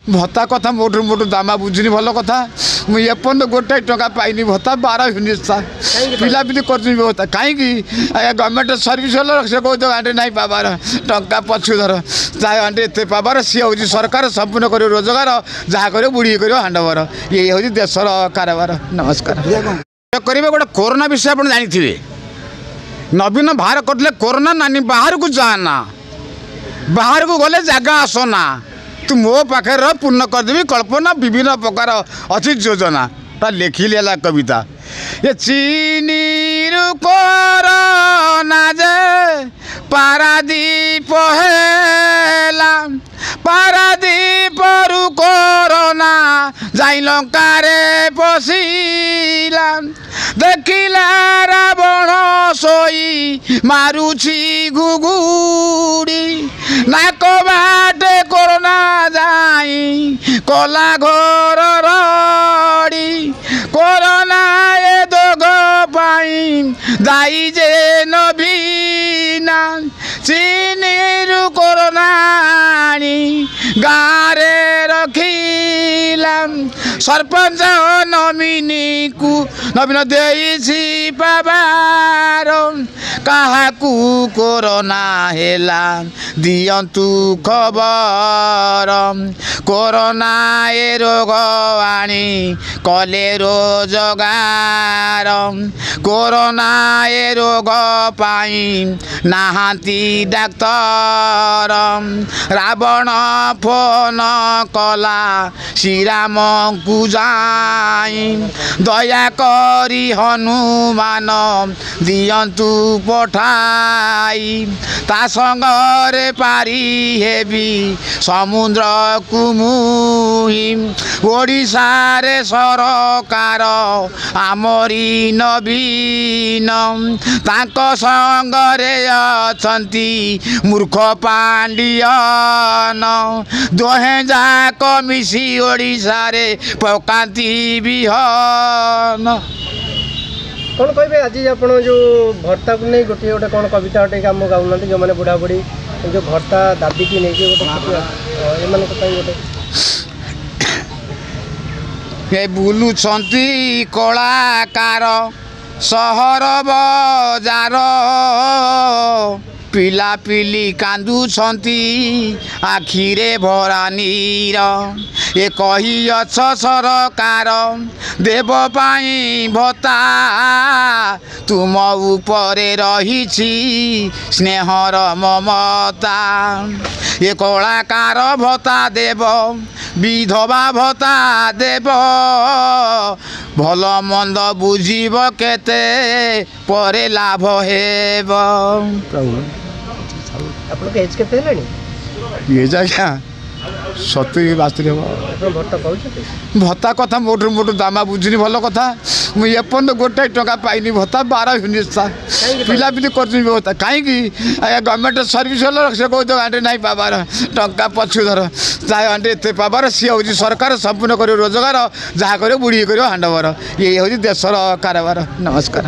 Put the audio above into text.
भत्ता कथा मोटू मोटू दामा बुझुनी भल कथा मुझे एपर्त गोटे टका पाइनि भत्ता 12 यूनिट पिला पिली कर भत्ता कहीं गवर्नमेंट सर्विस से कौन आंटे ना पाबार टंका पछु धर चाहे आंटे एत पाबार सी हूँ सरकार संपूर्ण कर रोजगार जहाँ कर बुढ़ी कर हांडवर ये हूँ देशर कारबार नमस्कार करेंगे गोटे कोरोना विषय आप जानी नवीन बाहर करते कोरोना नानी बाहर को जाना बाहर को गले जगह आसना तू मो पाखे पूर्ण करदेवी कल्पना विभिन्न प्रकार अच्छी योजना ता लिखिली है कविता ये चीनी कोरोना जे पारादीप हेला पारादीप कोरोना जाई लंकारे पशिला देखिला रावण सोई मारुछि घुघुड़ी नाक बाटे कोरोना जाई कला घोर रड़ी कोरोना ए दोग पाई दाई जे नबीना चीनी कोरोना गारे रखिला सरपंच नमिनी को नवीन देइछि पाबार काहाकू कोरोना हेला दियंतु खबर कोरोना ए रोग आनी कले रोजगार कोरोना ए रोग पाई नाहांती डाक्तर रावण फोन कला श्रीराम को जाई दया करी हनुमान दियंतु पठाई ता संगरे पारी हेबी समुद्र कुमुही ओडिशा रे सरकार आमरी नवीन तांक संगरे अछंती मूर्ख पांडियन दोहे जाक मिसी ओडिशा रे पकांती बिहन कौन कहे आज आप जो भत्ता को नहीं गोटे गोटे कौन कविता गोटे कम गाऊना जो मैंने बुढ़ा बुढ़ी जो भत्ता दाबी की नहीं गोटे ये बुलुछंती कलाकार सहर बजार पिला पिली कांदुछंती आखिरे भरा नीर ए कही अछ सरकार देव पाई भत्ता तुम उपरे रहिछि स्नेहर ममता ए कलाकार भत्ता देव विधवा भत्ता देव भल मंद बुझीब केते परे लाभ हेब आपन एज केते हेलानी ये जागा 70 बास्तरी हम भत्ता कथा मोटू मोटू दामा बुझुनी भल कथा मुझे एपर्त गोटे टका पाइनि भत्ता 12 यूनिट पिला पिली कर भत्ता कहीं गवर्नमेंट सर्विस से कौन आंटे ना पाबार टंका पछु धर चाहे आंटे एत पाबार सी हूँ सरकार संपूर्ण कर रोजगार जहाँ कर बुढ़ी कर हांडवर ये हूँ देशर कारबार नमस्कार।